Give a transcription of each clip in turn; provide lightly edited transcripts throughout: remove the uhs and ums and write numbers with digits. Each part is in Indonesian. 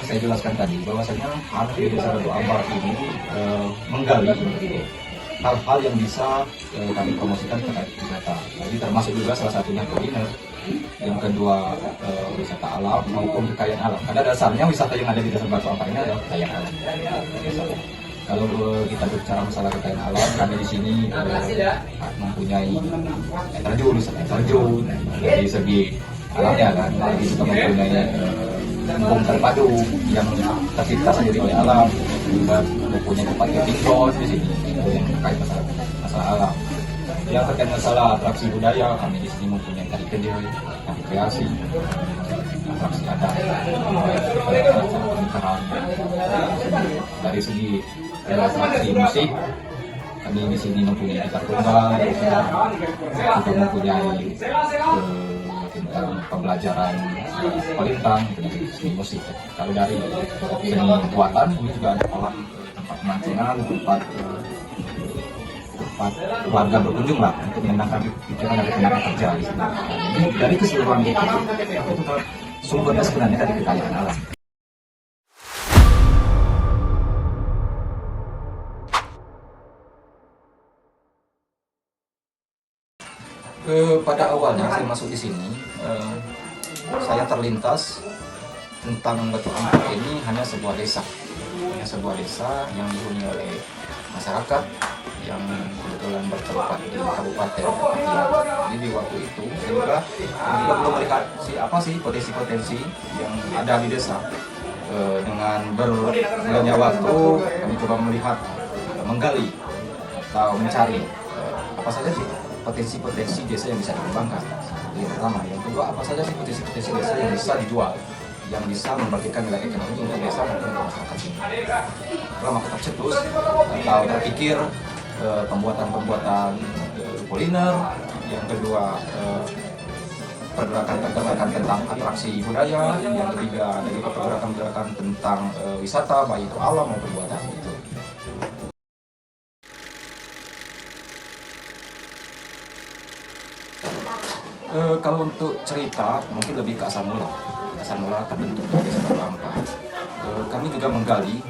saya jelaskan tadi bahwasanya anak di Desa Batu Ampar ini menggali hal-hal yang bisa kami promosikan terkait wisata. Jadi termasuk juga salah satunya kuliner, yang kedua wisata alam maupun kekayaan alam. Pada dasarnya wisata yang ada di Desa Batu Ampar ini adalah kekayaan alam. Kalau kita berbicara masalah kekayaan alam, kami di sini mempunyai air terjun, wisata air terjun dari segi alamnya kan, jadi kita mempunyai embung terpadu yang tercipta sendiri oleh alam, juga mempunyai tempat camping ground di sini yang terkait masalah alam. Yang terkait masalah atraksi budaya, kami di sini mempunyai tari kedil, tari kreasi, atraksi adat, pernikahan. Dari segi atraksi musik, kami di sini mempunyai gitar tunggal, juga mempunyai tentang pembelajaran pelintang, seni musik. Kalau dari seni buatan, ini juga ada kolam tempat pemancingan, tempat warga berkunjung lah untuk menyenangkan pikiran dari tenaga kerja di sini. Jadi dari keseluruhan itu sumbernya sebenarnya dari kekayaan alam. Pada awalnya saya masuk di sini, saya terlintas tentang Batu Ampar ini hanya sebuah desa yang dihuni oleh masyarakat yang kebetulan bertempat di Kabupaten Patia. Jadi di waktu itu saya juga belum melihat potensi-potensi yang ada di desa. Dengan berjalannya waktu kami coba melihat, menggali atau mencari apa saja sih potensi-potensi desa yang bisa dikembangkan. Yang pertama, yang kedua, apa saja sih potensi-potensi desa yang bisa dijual, yang bisa membangkitkan nilai ekonomi untuk desa maupun untuk masyarakat sini. Setelah maka tercetus atau terpikir pembuatan kuliner, yang kedua pergerakan tentang atraksi budaya, yang ketiga ada juga pergerakan tentang wisata, baik itu alam maupun buatan itu. Kalau untuk cerita mungkin lebih ke asal mula terbentuknya Desa Batu Ampar. Kami juga menggali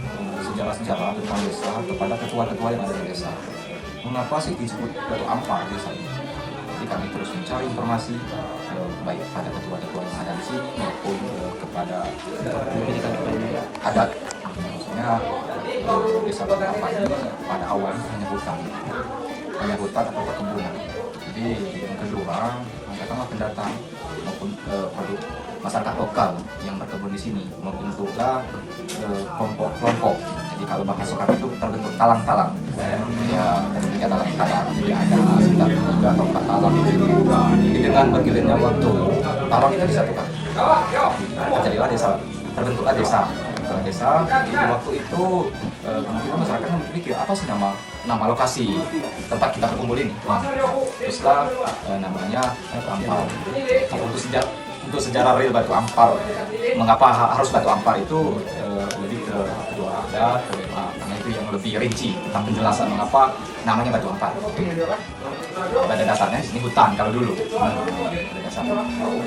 sejarah-sejarah tentang desa kepada ketua-ketua yang ada di desa. Mengapa sih disebut Batu Ampar desa ini? Jadi kami terus mencari informasi baik pada ketua-ketua yang ada di sini maupun kepada adat. Maksudnya Desa Batu Ampar ini pada awalnya hanya hutan atau perkebunan. Jadi yang kedua, katakanlah pendatang maupun produk masyarakat lokal yang berkebun di sini membentuklah kelompok-kelompok. Jadi kalau bahasa Soekarno itu terbentuk talang-talang. Ya, terbentuknya talang-talang. Jadi ada sekitar 3 atau 4 talang di sini. Jadi dengan bergilirnya waktu, talang itu disatukan. Terjadilah desa, terbentuklah desa. Di waktu itu kemungkinan masyarakat memikir apa sih nama lokasi tempat kita berkumpul ini. Teruslah namanya Batu Ampar. Untuk sejarah real Batu Ampar, mengapa harus Batu Ampar itu lebih ke kedua adat, karena itu yang lebih rinci tentang penjelasan mengapa namanya Batu Ampar. Pada dasarnya ini hutan kalau dulu. Pada dasarnya.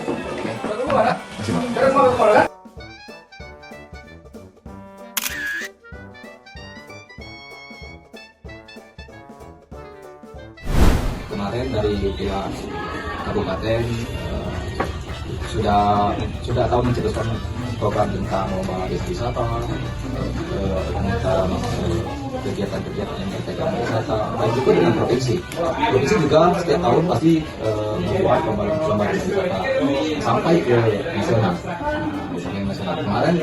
Oke, gimana? Terima. Kemarin dari pihak kabupaten sudah tahu mencetuskan program tentang lomba desa wisata, tentang kegiatan-kegiatan yang berkaitan dengan wisata, baik juga dengan provinsi. Provinsi juga setiap tahun pasti membuat lomba desa wisata sampai ke nasional. Kemarin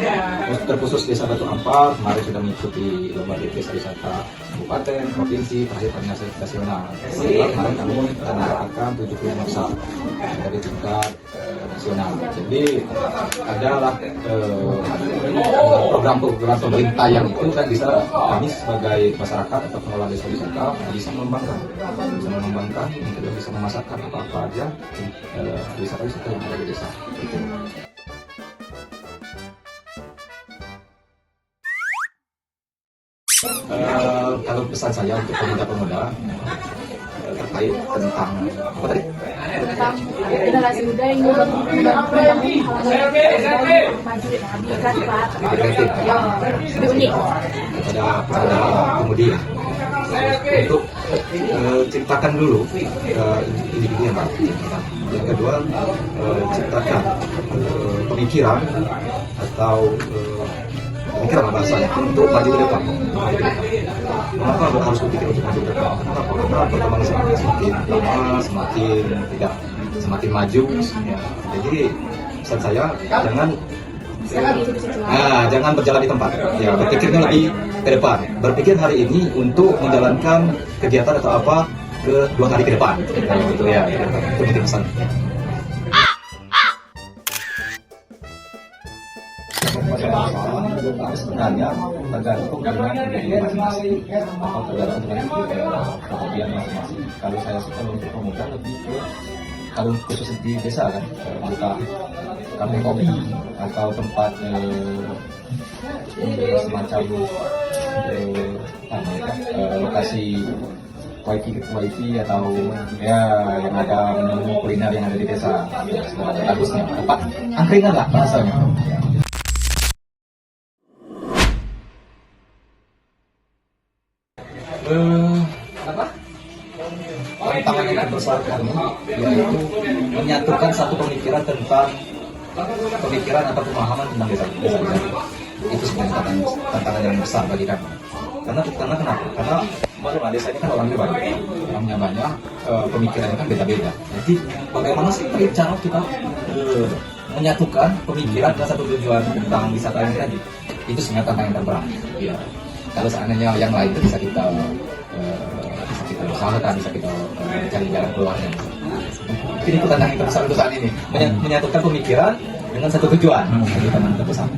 terkhusus Desa Batu Ampar kemarin sudah mengikuti lomba desa wisata kabupaten, provinsi, terakhir nasional. Kemarin kami mendapatkan 70 besar dari tingkat nasional. Jadi adalah program-program pemerintah yang itu kan bisa kami sebagai masyarakat atau pengelola desa wisata bisa mengembangkan, kita bisa memasarkan apa-apa aja wisata-wisata yang ada di desa. Kalau pesan saya untuk pemuda-pemuda, terkait tentang apa tadi? Tentang generasi muda yang membangun maju kan Pak. Kreatif Yang lebih unik. pada pemudi ya. Untuk ciptakan dulu individunya Pak. Yang kedua ciptakan pemikiran atau pemikiran bahasanya untuk maju ke depan. Kenapa harus berpikir untuk maju ke depan? Kenapa? Karena perkembangan semakin lama, semakin maju. Ya. Jadi pesan saya jangan berjalan di tempat. Ya, berpikirnya lebih ke depan. Berpikir hari ini untuk menjalankan kegiatan atau apa ke 2 hari ke depan. Gitu ya. Itu mungkin pesan. Sebenarnya tergantung dengan individu masing-masing atau tergantung dengan kehobian masing-masing. Kalau saya sih kalau untuk pemuda lebih ke kalau khusus di desa kan buka kafe kopi atau tempat semacam lokasi wifi atau ya yang ada menu kuliner yang ada di desa. Bagusnya tempat angkringan lah bahasanya. Tantangan yang besar kami yaitu menyatukan satu pemikiran tentang pemikiran atau pemahaman tentang desa. Itu sebenarnya tantangan yang besar bagi kami. Karena kenapa? Karena bagaimana desa ini kan orangnya banyak, pemikirannya kan beda-beda. Jadi bagaimana sih cara kita menyatukan pemikiran dan satu tujuan tentang wisata ini tadi? Itu sebenarnya tantangan yang terberat. Ya. Kalau seandainya yang lain itu bisa kita usahakan, bisa kita cari jalan keluarnya. Ini itu tantangan yang terbesar untuk saat ini, menyatukan pemikiran dengan satu tujuan. Itu tantangan terbesar.